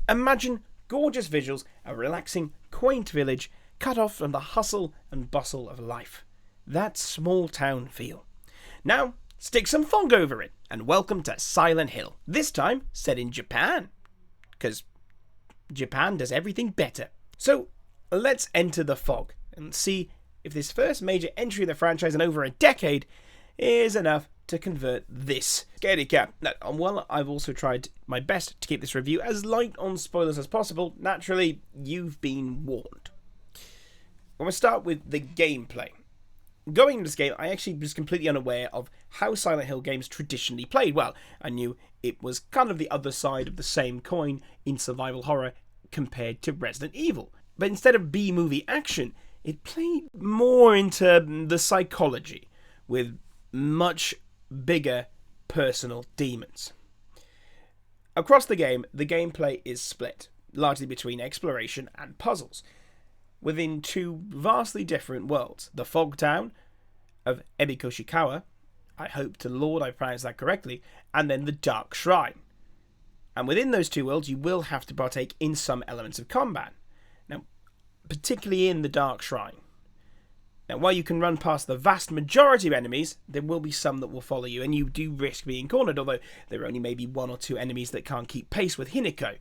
Imagine gorgeous visuals, a relaxing, quaint village, cut off from the hustle and bustle of life. That small town feel. Now, stick some fog over it, and welcome to Silent Hill. This time, set in Japan. Because Japan does everything better. So, let's enter the fog, and see if this first major entry of the franchise in over a decade is enough to convert this scaredy cat. Now, while I've also tried my best to keep this review as light on spoilers as possible, naturally, you've been warned. I'm going to start with the gameplay. Going into this game, I actually was completely unaware of how Silent Hill games traditionally played. Well, I knew it was kind of the other side of the same coin in survival horror compared to Resident Evil. But instead of B-movie action, it played more into the psychology, with much bigger personal demons. Across the game, the gameplay is split, largely between exploration and puzzles, within two vastly different worlds. The Fog Town of Ebikoshikawa, I hope to Lord I pronounced that correctly, and then the Dark Shrine. And within those two worlds, you will have to partake in some elements of combat. Now, particularly in the Dark Shrine. Now, while you can run past the vast majority of enemies, there will be some that will follow you, and you do risk being cornered, although there are only maybe one or two enemies that can't keep pace with Hinako.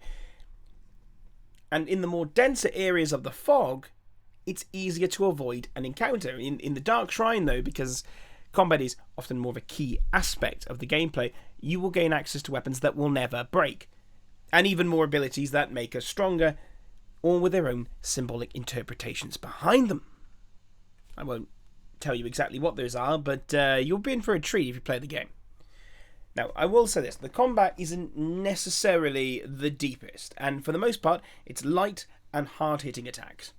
And in the more denser areas of the fog, it's easier to avoid an encounter. In the Dark Shrine, though, because combat is often more of a key aspect of the gameplay, you will gain access to weapons that will never break, and even more abilities that make us stronger, all with their own symbolic interpretations behind them. I won't tell you exactly what those are, but you'll be in for a treat if you play the game. Now, I will say this, the combat isn't necessarily the deepest, and for the most part, it's light and hard-hitting attacks.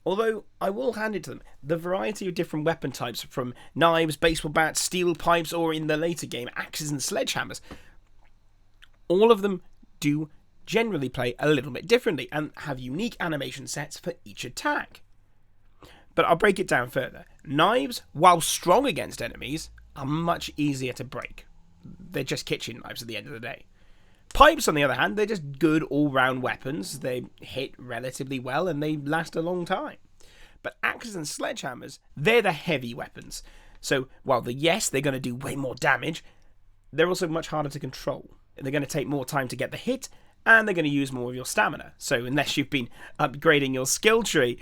Although, I will hand it to them, the variety of different weapon types, from knives, baseball bats, steel pipes, or in the later game, axes and sledgehammers, all of them do generally play a little bit differently, and have unique animation sets for each attack. But I'll break it down further. Knives, while strong against enemies, are much easier to break. They're just kitchen knives at the end of the day. Pipes, on the other hand, they're just good all-round weapons. They hit relatively well and they last a long time. But axes and sledgehammers, they're the heavy weapons. So while they're going to do way more damage, they're also much harder to control. They're going to take more time to get the hit, and they're going to use more of your stamina. So unless you've been upgrading your skill tree,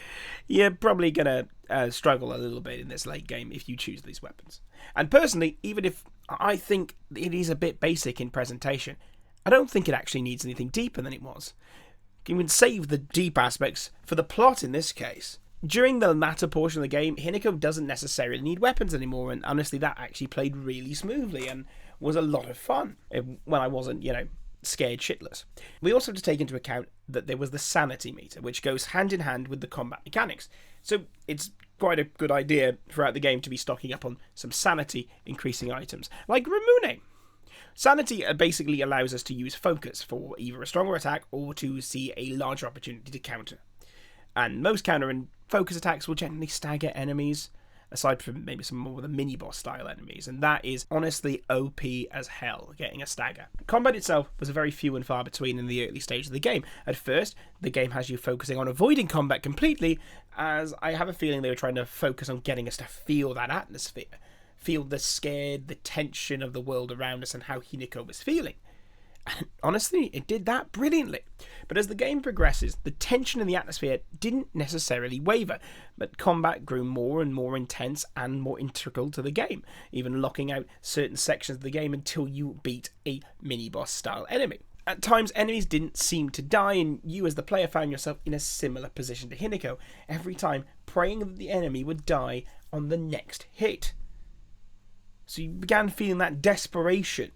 you're probably going to struggle a little bit in this late game if you choose these weapons. And personally, even if I think it is a bit basic in presentation, I don't think it actually needs anything deeper than it was. You can save the deep aspects for the plot in this case. During the latter portion of the game, Hinako doesn't necessarily need weapons anymore, and honestly that actually played really smoothly and was a lot of fun when I wasn't, scared shitless. We also have to take into account that there was the sanity meter, which goes hand in hand with the combat mechanics. So it's quite a good idea throughout the game to be stocking up on some sanity increasing items, like Ramune. Sanity basically allows us to use focus for either a stronger attack or to see a larger opportunity to counter. And most counter and focus attacks will generally stagger enemies, aside from maybe some more of the mini-boss style enemies, and that is honestly OP as hell, getting a stagger. Combat itself was very few and far between in the early stage of the game. At first, the game has you focusing on avoiding combat completely, as I have a feeling they were trying to focus on getting us to feel that atmosphere, feel the scared, the tension of the world around us and how Hinako was feeling. And honestly, it did that brilliantly. But as the game progresses, the tension in the atmosphere didn't necessarily waver, but combat grew more and more intense and more integral to the game, even locking out certain sections of the game until you beat a mini-boss style enemy. At times, enemies didn't seem to die, and you as the player found yourself in a similar position to Hinako, every time praying that the enemy would die on the next hit. So you began feeling that desperation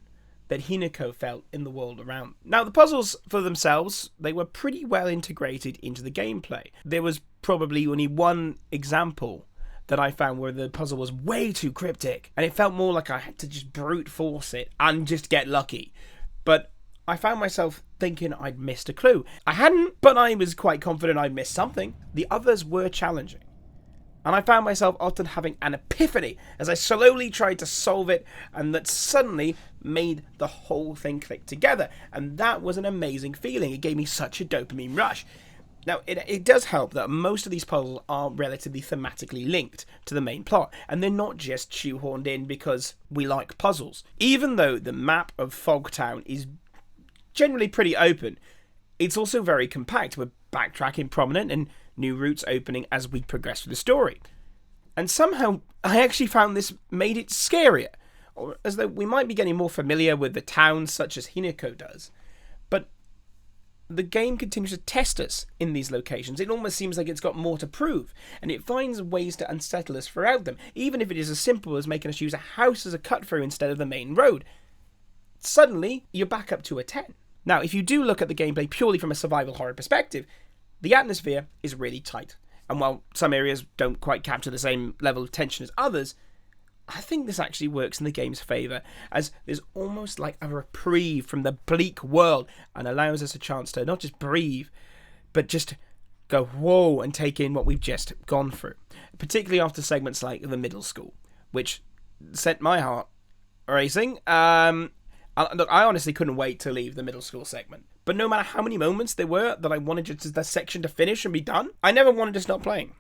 that Hinako felt in the world around. Now, the puzzles for themselves, they were pretty well integrated into the gameplay. There was probably only one example that I found where the puzzle was way too cryptic, and it felt more like I had to just brute force it and just get lucky. But I found myself thinking I'd missed a clue. I hadn't, but I was quite confident I'd missed something. The others were challenging. And I found myself often having an epiphany as I slowly tried to solve it, and that suddenly made the whole thing click together. And that was an amazing feeling. It gave me such a dopamine rush. Now, it does help that most of these puzzles are relatively thematically linked to the main plot, and they're not just shoehorned in because we like puzzles. Even though the map of Fogtown is generally pretty open, it's also very compact, with backtracking prominent and new routes opening as we progress through the story. And somehow, I actually found this made it scarier, or as though we might be getting more familiar with the towns such as Hinako does. But the game continues to test us in these locations. It almost seems like it's got more to prove, and it finds ways to unsettle us throughout them, even if it is as simple as making us use a house as a cut-through instead of the main road. Suddenly, you're back up to a 10. Now, if you do look at the gameplay purely from a survival horror perspective, the atmosphere is really tight. And while some areas don't quite capture the same level of tension as others, I think this actually works in the game's favour, as there's almost like a reprieve from the bleak world and allows us a chance to not just breathe, but just go whoa and take in what we've just gone through. Particularly after segments like the middle school, which sent my heart racing. Look, I honestly couldn't wait to leave the middle school segment. But no matter how many moments there were that I wanted just the section to finish and be done, I never wanted to stop playing.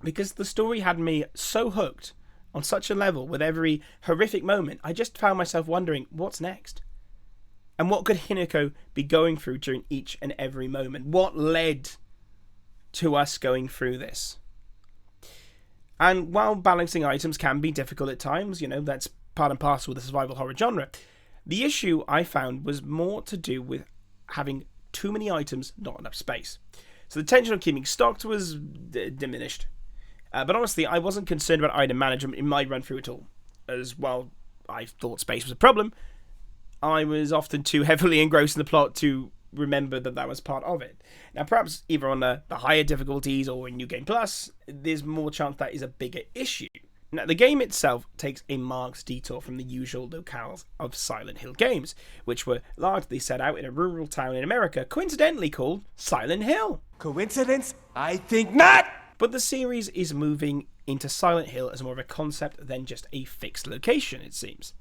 Because the story had me so hooked on such a level with every horrific moment, I just found myself wondering, what's next? And what could Hinako be going through during each and every moment? What led to us going through this? And while balancing items can be difficult at times, that's part and parcel with the survival horror genre, the issue I found was more to do with having too many items, not enough space. So the tension of keeping stocked was diminished. But honestly, I wasn't concerned about item management in my run through at all. As while I thought space was a problem, I was often too heavily engrossed in the plot to remember that was part of it. Now, perhaps either on the higher difficulties or in New Game Plus, there's more chance that is a bigger issue. Now, the game itself takes a marked detour from the usual locales of Silent Hill games, which were largely set out in a rural town in America, coincidentally called Silent Hill. Coincidence? I think not! But the series is moving into Silent Hill as more of a concept than just a fixed location, it seems.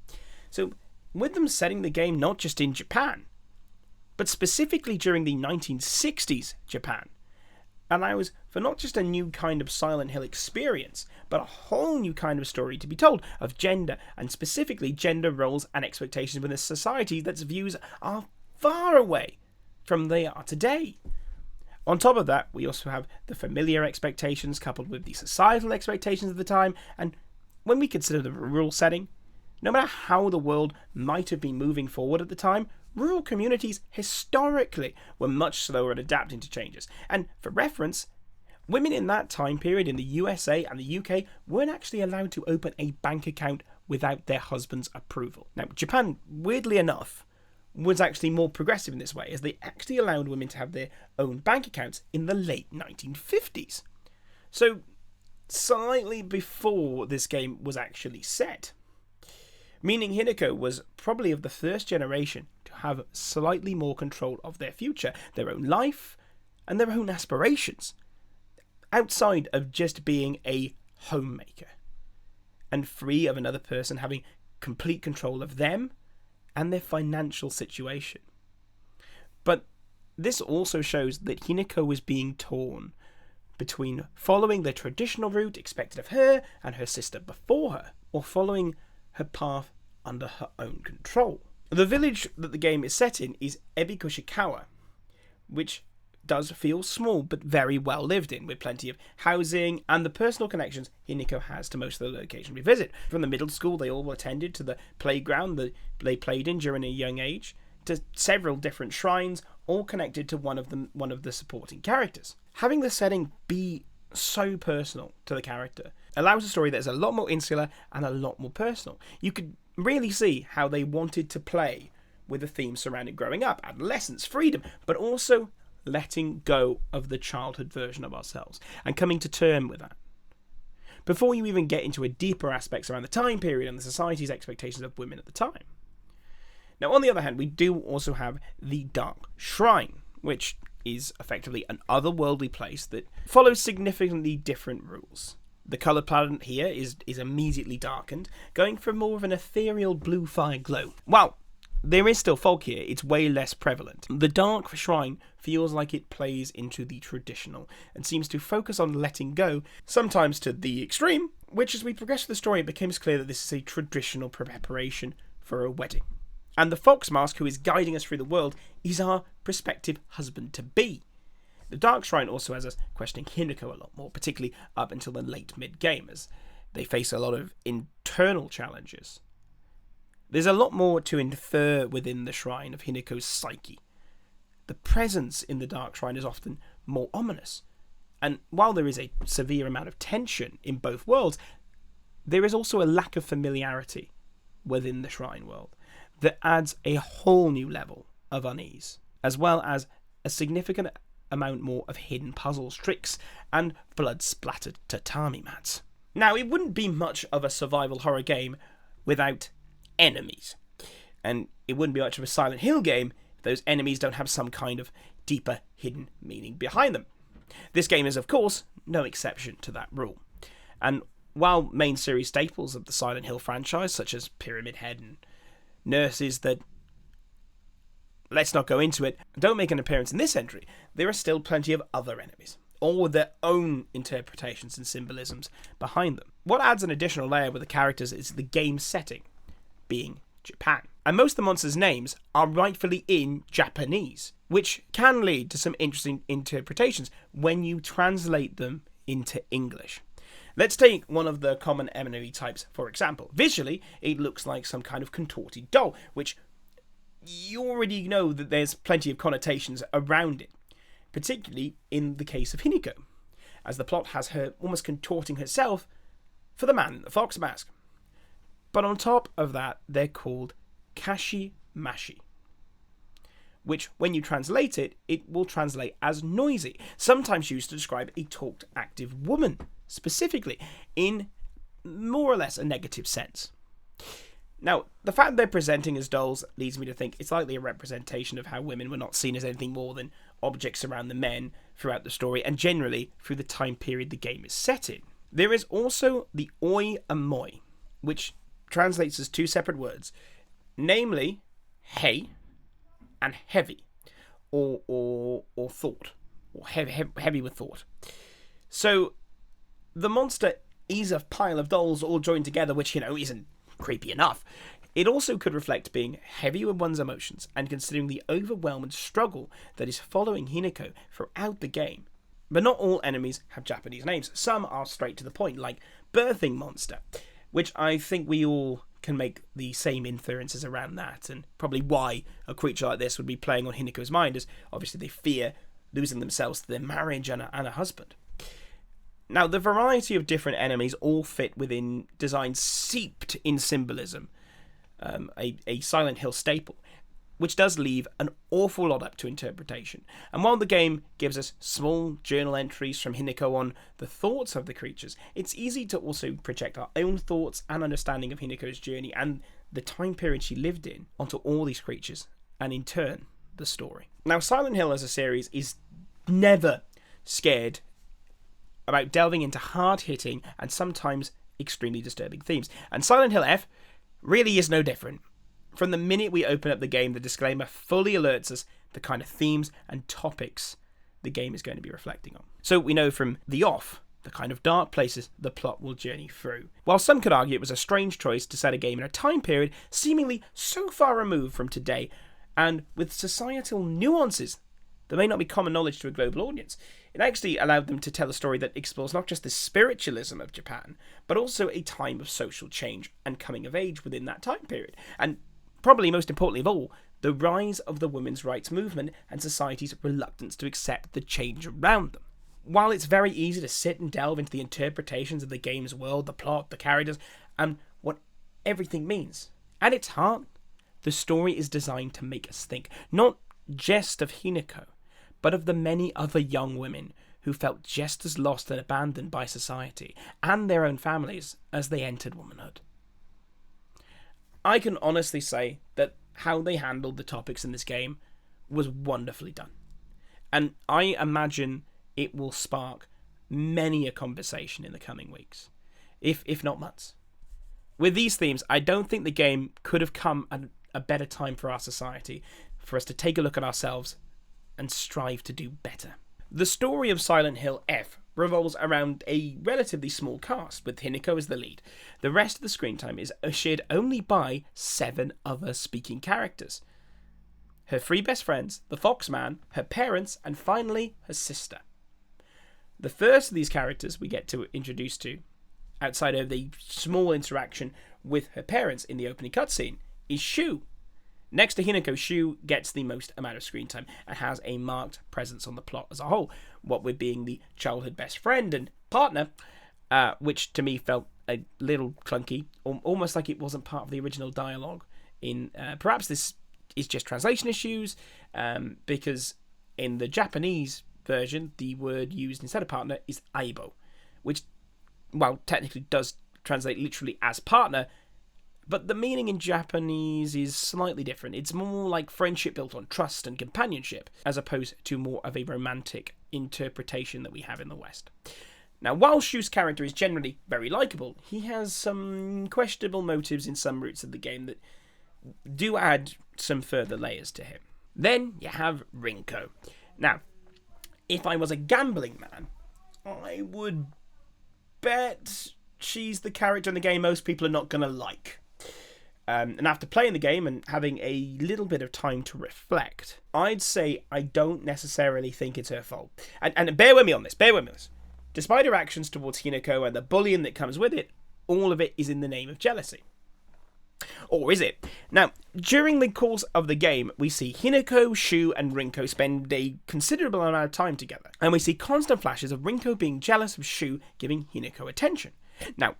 So, with them setting the game not just in Japan, but specifically during the 1960s Japan, allows for not just a new kind of Silent Hill experience, but a whole new kind of story to be told of gender, and specifically gender roles and expectations within a society that's views are far away from they are today. On top of that, we also have the familiar expectations coupled with the societal expectations of the time, and when we consider the rural setting, no matter how the world might have been moving forward at the time, rural communities historically were much slower at adapting to changes. And for reference, women in that time period in the USA and the UK weren't actually allowed to open a bank account without their husband's approval. Now, Japan, weirdly enough, was actually more progressive in this way, as they actually allowed women to have their own bank accounts in the late 1950s. So, slightly before this game was actually set. Meaning Hinako was probably of the first generation to have slightly more control of their future, their own life, and their own aspirations, outside of just being a homemaker, and free of another person having complete control of them and their financial situation. But this also shows that Hinako was being torn between following the traditional route expected of her and her sister before her, or following her path under her own control. The village that the game is set in is Ebikushikawa, which does feel small but very well lived in, with plenty of housing and the personal connections Hinako has to most of the locations we visit. From the middle school they all attended, to the playground that they played in during a young age, to several different shrines, all connected to one of the supporting characters. Having the setting be so personal to the character allows a story that is a lot more insular and a lot more personal. You could really see how they wanted to play with the themes surrounding growing up, adolescence, freedom, but also letting go of the childhood version of ourselves and coming to terms with that. Before you even get into a deeper aspects around the time period and the society's expectations of women at the time. Now, on the other hand, we do also have the Dark Shrine, which is effectively an otherworldly place that follows significantly different rules. The colour palette here is immediately darkened, going for more of an ethereal blue fire glow. While there is still fog here, it's way less prevalent. The dark shrine feels like it plays into the traditional and seems to focus on letting go, sometimes to the extreme, which as we progress through the story it becomes clear that this is a traditional preparation for a wedding. And the fox mask who is guiding us through the world is our prospective husband-to-be. The Dark Shrine also has us questioning Hinako a lot more, particularly up until the late mid-game, as they face a lot of internal challenges. There's a lot more to infer within the shrine of Hinako's psyche. The presence in the Dark Shrine is often more ominous, and while there is a severe amount of tension in both worlds, there is also a lack of familiarity within the shrine world that adds a whole new level of unease, as well as a significant amount more of hidden puzzles, tricks, and blood-splattered tatami mats. Now, it wouldn't be much of a survival horror game without enemies, and it wouldn't be much of a Silent Hill game if those enemies don't have some kind of deeper hidden meaning behind them. This game is, of course, no exception to that rule, and while main series staples of the Silent Hill franchise, such as Pyramid Head and nurses that, let's not go into it, don't make an appearance in this entry, there are still plenty of other enemies, all with their own interpretations and symbolisms behind them. What adds an additional layer with the characters is the game setting, being Japan. And most of the monsters' names are rightfully in Japanese, which can lead to some interesting interpretations when you translate them into English. Let's take one of the common enemy types, for example. Visually, it looks like some kind of contorted doll, which you already know that there's plenty of connotations around it, particularly in the case of Hinako, as the plot has her almost contorting herself for the man in the fox mask. But on top of that, they're called kashi-mashi, which, when you translate it, it will translate as noisy, sometimes used to describe a talked active woman, specifically, in more or less a negative sense. Now, the fact they're presenting as dolls leads me to think it's likely a representation of how women were not seen as anything more than objects around the men throughout the story, and generally through the time period the game is set in. There is also the oi and moi, which translates as two separate words, namely hey and heavy, or thought, or heavy with thought. So the monster is a pile of dolls all joined together, which, isn't creepy enough. It also could reflect being heavy with one's emotions and considering the overwhelming struggle that is following Hinako throughout the game. But not all enemies have Japanese names. Some are straight to the point, like Birthing Monster, which I think we all can make the same inferences around that, and probably why a creature like this would be playing on Hinako's mind, as obviously they fear losing themselves to their marriage and a husband. Now, the variety of different enemies all fit within designs steeped in symbolism, a Silent Hill staple, which does leave an awful lot up to interpretation. And while the game gives us small journal entries from Hinako on the thoughts of the creatures, it's easy to also project our own thoughts and understanding of Hinako's journey and the time period she lived in onto all these creatures, and in turn, the story. Now, Silent Hill as a series is never scared about delving into hard-hitting and sometimes extremely disturbing themes. And Silent Hill F really is no different. From the minute we open up the game, the disclaimer fully alerts us the kind of themes and topics the game is going to be reflecting on. So we know from the off the kind of dark places the plot will journey through. While some could argue it was a strange choice to set a game in a time period seemingly so far removed from today, and with societal nuances that may not be common knowledge to a global audience, it actually allowed them to tell a story that explores not just the spiritualism of Japan, but also a time of social change and coming of age within that time period. And probably most importantly of all, the rise of the women's rights movement and society's reluctance to accept the change around them. While it's very easy to sit and delve into the interpretations of the game's world, the plot, the characters, and what everything means, at its heart, the story is designed to make us think, not just of Hinako, but of the many other young women who felt just as lost and abandoned by society and their own families as they entered womanhood. I can honestly say that how they handled the topics in this game was wonderfully done. And I imagine it will spark many a conversation in the coming weeks, if not months. With these themes, I don't think the game could have come at a better time for our society, for us to take a look at ourselves and strive to do better. The story of Silent Hill F revolves around a relatively small cast, with Hinako as the lead. The rest of the screen time is shared only by 7 other speaking characters. Her 3 best friends, the Foxman, her parents, and finally, her sister. The first of these characters we get to introduce to, outside of the small interaction with her parents in the opening cutscene, is Shu. Next to Hinako, Shu gets the most amount of screen time and has a marked presence on the plot as a whole, what with being the childhood best friend and partner, which to me felt a little clunky, almost like it wasn't part of the original dialogue. Perhaps this is just translation issues, because in the Japanese version, the word used instead of partner is aibo, which, well, technically does translate literally as partner, but the meaning in Japanese is slightly different. It's more like friendship built on trust and companionship, as opposed to more of a romantic interpretation that we have in the West. Now, while Shu's character is generally very likeable, he has some questionable motives in some routes of the game that do add some further layers to him. Then you have Rinko. Now, if I was a gambling man, I would bet she's the character in the game most people are not going to like. And after playing the game and having a little bit of time to reflect, I'd say I don't necessarily think it's her fault. And bear with me on this, Despite her actions towards Hinako and the bullying that comes with it, all of it is in the name of jealousy. Or is it? Now, during the course of the game, we see Hinako, Shu, and Rinko spend a considerable amount of time together. And we see constant flashes of Rinko being jealous of Shu giving Hinako attention. Now,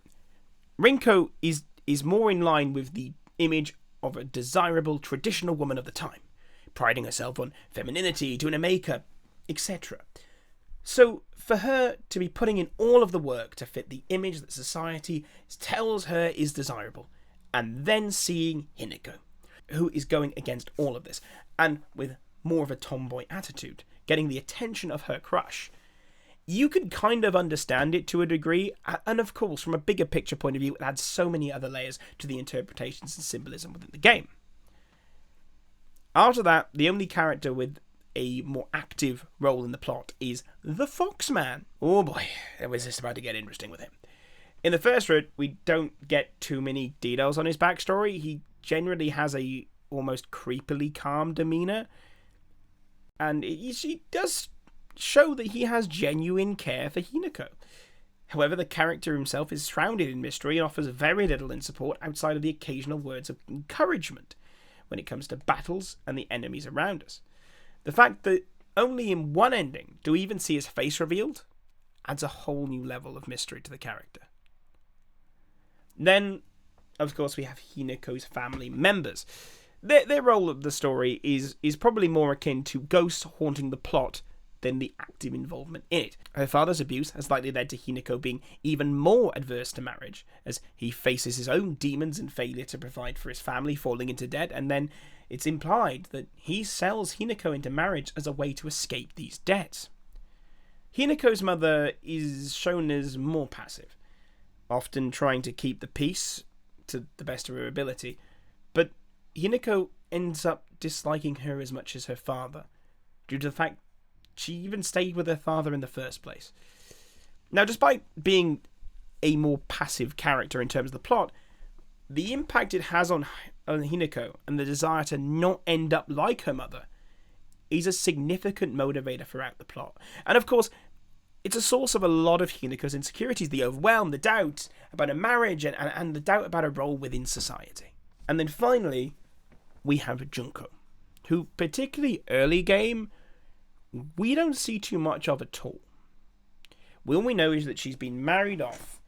Rinko is more in line with the image of a desirable traditional woman of the time, priding herself on femininity, doing her makeup, etc. So, for her to be putting in all of the work to fit the image that society tells her is desirable, and then seeing Hinako, who is going against all of this, and with more of a tomboy attitude, getting the attention of her crush, you can kind of understand it to a degree, and of course, from a bigger picture point of view, it adds so many other layers to the interpretations and symbolism within the game. After that, the only character with a more active role in the plot is the Foxman. Oh boy, it was just about to get interesting with him. In the first route, we don't get too many details on his backstory. He generally has a almost creepily calm demeanor, and he does show that he has genuine care for Hinako. However, the character himself is shrouded in mystery and offers very little in support outside of the occasional words of encouragement when it comes to battles and the enemies around us. The fact that only in one ending do we even see his face revealed adds a whole new level of mystery to the character. Then, of course, we have Hinako's family members. Their role of the story is probably more akin to ghosts haunting the plot than the active involvement in it. Her father's abuse has likely led to Hinako being even more adverse to marriage, as he faces his own demons and failure to provide for his family, falling into debt, and then it's implied that he sells Hinako into marriage as a way to escape these debts. Hinako's mother is shown as more passive, often trying to keep the peace to the best of her ability, but Hinako ends up disliking her as much as her father, due to the fact she even stayed with her father in the first place. Now, despite being a more passive character in terms of the plot, the impact it has on Hinako and the desire to not end up like her mother is a significant motivator throughout the plot. And of course, it's a source of a lot of Hinako's insecurities, the overwhelm, the doubt about her marriage, and the doubt about her role within society. And then finally, we have Junko, who, particularly early game, we don't see too much of at all. All we know is that she's been married off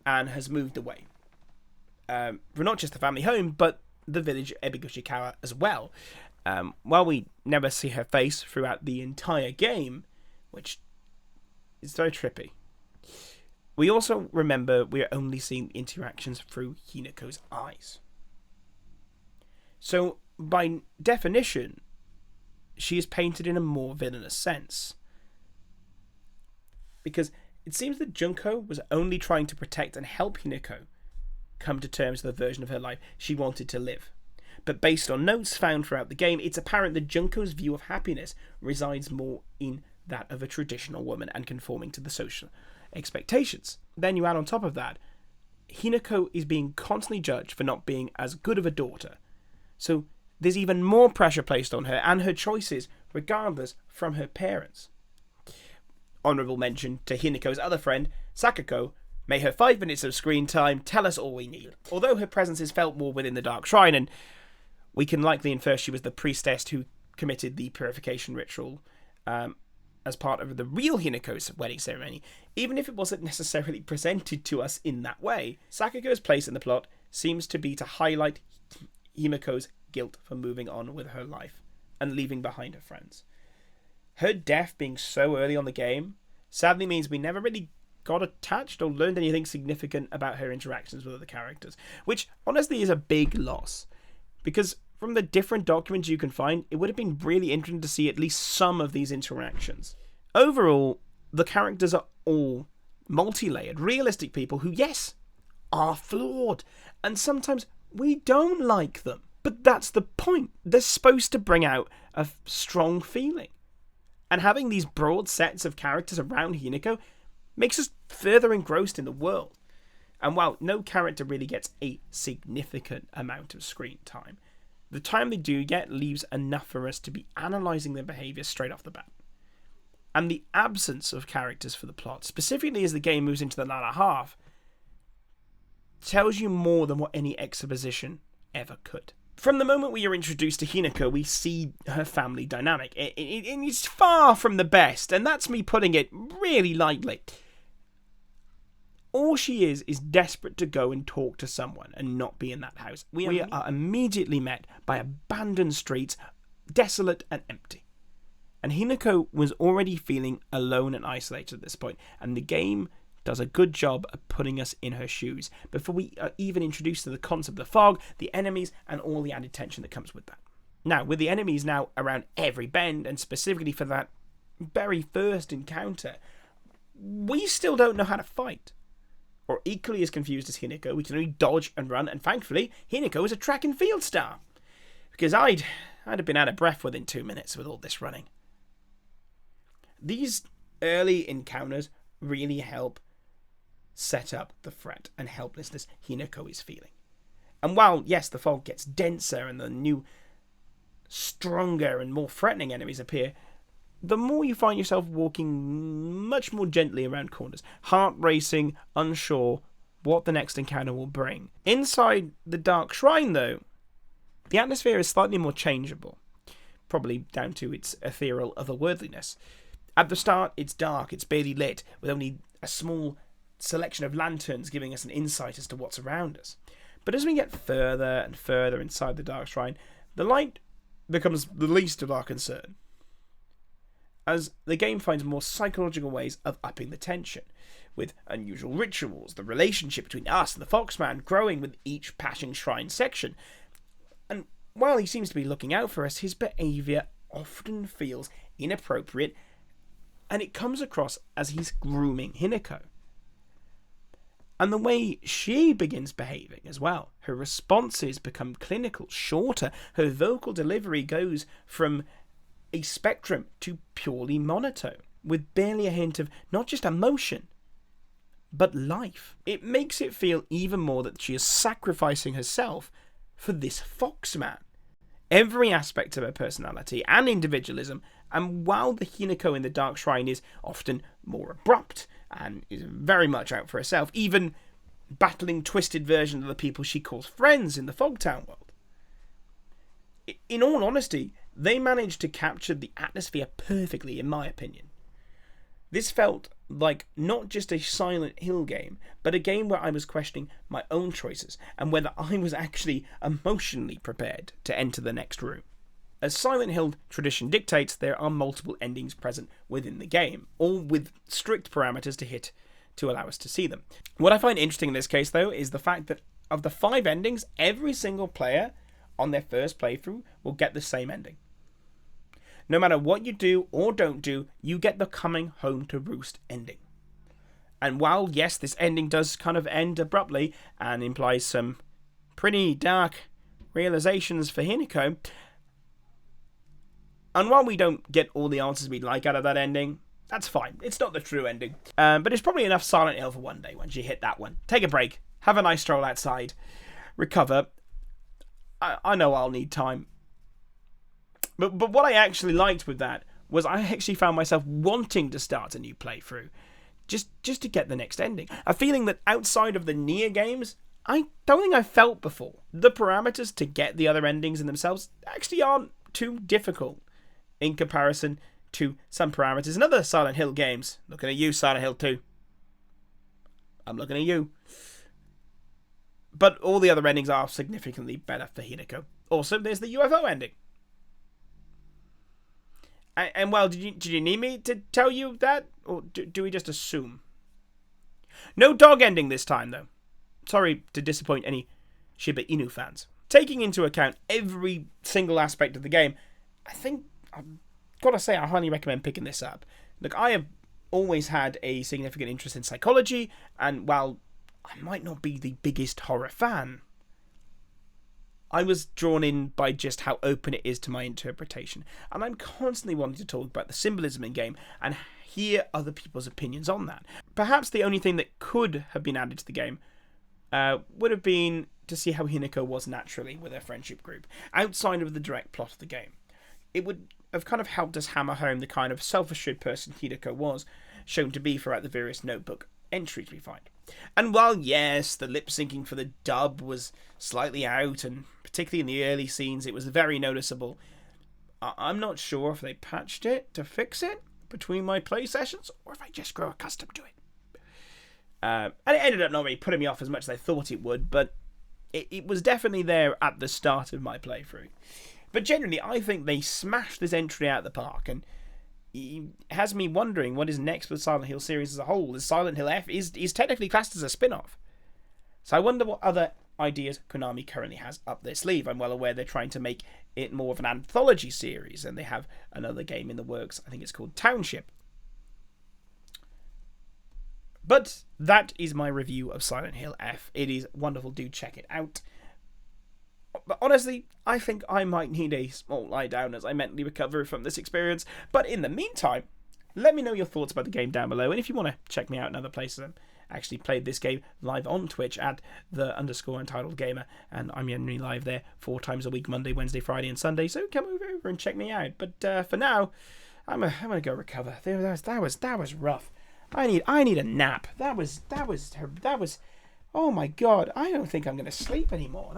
and has moved away. For not just the family home, but the village Ebigushikawa as well. While we never see her face throughout the entire game, which is very trippy, we also remember we're only seeing interactions through Hinako's eyes. So, by definition, she is painted in a more villainous sense. Because it seems that Junko was only trying to protect and help Hinako come to terms with the version of her life she wanted to live. But based on notes found throughout the game, it's apparent that Junko's view of happiness resides more in that of a traditional woman and conforming to the social expectations. Then you add on top of that, Hinako is being constantly judged for not being as good of a daughter. So there's even more pressure placed on her and her choices, regardless, from her parents. Honourable mention to Hinako's other friend, Sakako. May her 5 minutes of screen time tell us all we need. Although her presence is felt more within the Dark Shrine, and we can likely infer she was the priestess who committed the purification ritual as part of the real Hinako's wedding ceremony, even if it wasn't necessarily presented to us in that way, Sakako's place in the plot seems to be to highlight Hinako's guilt for moving on with her life and leaving behind her friends. Her death being so early on the game sadly means we never really got attached or learned anything significant about her interactions with other characters, which honestly is a big loss, because from the different documents you can find, it would have been really interesting to see at least some of these interactions. Overall, the characters are all multi-layered, realistic people who, yes, are flawed, and sometimes we don't like them. But that's the point. They're supposed to bring out a strong feeling. And having these broad sets of characters around Hinako makes us further engrossed in the world. And while no character really gets a significant amount of screen time, the time they do get leaves enough for us to be analysing their behaviour straight off the bat. And the absence of characters for the plot, specifically as the game moves into the latter half, tells you more than what any exposition ever could. From the moment we are introduced to Hinako, we see her family dynamic. It's far from the best, and that's me putting it really lightly. All she is desperate to go and talk to someone and not be in that house. We are immediately met by abandoned streets, desolate and empty. And Hinako was already feeling alone and isolated at this point, and the game does a good job of putting us in her shoes before we are even introduced to the concept of fog, the enemies, and all the added tension that comes with that. Now, with the enemies now around every bend, and specifically for that very first encounter, we still don't know how to fight. Or equally as confused as Hinako, we can only dodge and run, and thankfully, Hinako is a track and field star. Because I'd have been out of breath within 2 minutes with all this running. These early encounters really help set up the threat and helplessness Hinako is feeling. And while, yes, the fog gets denser and the new, stronger and more threatening enemies appear, the more you find yourself walking much more gently around corners, heart racing, unsure what the next encounter will bring. Inside the Dark Shrine, though, the atmosphere is slightly more changeable, probably down to its ethereal otherworldliness. At the start, it's dark, it's barely lit, with only a small selection of lanterns giving us an insight as to what's around us. But as we get further and further inside the Dark Shrine, the light becomes the least of our concern, as the game finds more psychological ways of upping the tension, with unusual rituals, the relationship between us and the Foxman growing with each passing shrine section. And while he seems to be looking out for us, his behaviour often feels inappropriate, and it comes across as he's grooming Hinako. And the way she begins behaving as well. Her responses become clinical, shorter. Her vocal delivery goes from a spectrum to purely monotone, with barely a hint of not just emotion, but life. It makes it feel even more that she is sacrificing herself for this Foxman. Every aspect of her personality and individualism, and while the Hinako in the Dark Shrine is often more abrupt and is very much out for herself, even battling twisted versions of the people she calls friends in the Fogtown world. In all honesty, they managed to capture the atmosphere perfectly, in my opinion. This felt like not just a Silent Hill game, but a game where I was questioning my own choices and whether I was actually emotionally prepared to enter the next room. As Silent Hill tradition dictates, there are multiple endings present within the game, all with strict parameters to hit to allow us to see them. What I find interesting in this case, though, is the fact that of the 5 endings, every single player on their first playthrough will get the same ending. No matter what you do or don't do, you get the coming home to roost ending. And while, yes, this ending does kind of end abruptly and implies some pretty dark realizations for Hinako, and while we don't get all the answers we'd like out of that ending, that's fine. It's not the true ending. But it's probably enough Silent Hill for one day once you hit that one. Take a break. Have a nice stroll outside. Recover. I know I'll need time. But what I actually liked with that was I actually found myself wanting to start a new playthrough. Just to get the next ending. A feeling that outside of the Nier games, I don't think I felt before. The parameters to get the other endings in themselves actually aren't too difficult in comparison to some parameters in other Silent Hill games. Looking at you, Silent Hill 2. I'm looking at you. But all the other endings are significantly better for Hinako. Also, there's the UFO ending. And well, did you need me to tell you that? Or do we just assume? No dog ending this time, though. Sorry to disappoint any Shiba Inu fans. Taking into account every single aspect of the game, I think I've got to say I highly recommend picking this up. Look, I have always had a significant interest in psychology, and while I might not be the biggest horror fan, I was drawn in by just how open it is to my interpretation, and I'm constantly wanting to talk about the symbolism in game and hear other people's opinions on that. Perhaps the only thing that could have been added to the game would have been to see how Hinako was naturally with her friendship group, outside of the direct plot of the game. It would have kind of helped us hammer home the kind of self-assured person Hinako was shown to be throughout the various notebook entries we find. And while, yes, the lip syncing for the dub was slightly out, and particularly in the early scenes it was very noticeable, I'm not sure if they patched it to fix it between my play sessions, or if I just grow accustomed to it. And it ended up not really putting me off as much as I thought it would, but it was definitely there at the start of my playthrough. But generally, I think they smashed this entry out of the park, and it has me wondering what is next with the Silent Hill series as a whole, as Silent Hill F is technically classed as a spin-off. So I wonder what other ideas Konami currently has up their sleeve. I'm well aware they're trying to make it more of an anthology series, and they have another game in the works. I think it's called Township. But that is my review of Silent Hill F. It is wonderful. Do check it out. But honestly, I think I might need a small lie down as I mentally recover from this experience. But in the meantime, let me know your thoughts about the game down below. And if you want to check me out in other places, I've actually played this game live on Twitch at _UntitledGamer. And I'm generally live there 4 times a week, Monday, Wednesday, Friday, and Sunday. So come over and check me out. But for now, I'm gonna go recover. That was rough. I need a nap. That was. Oh my god! I don't think I'm gonna sleep anymore.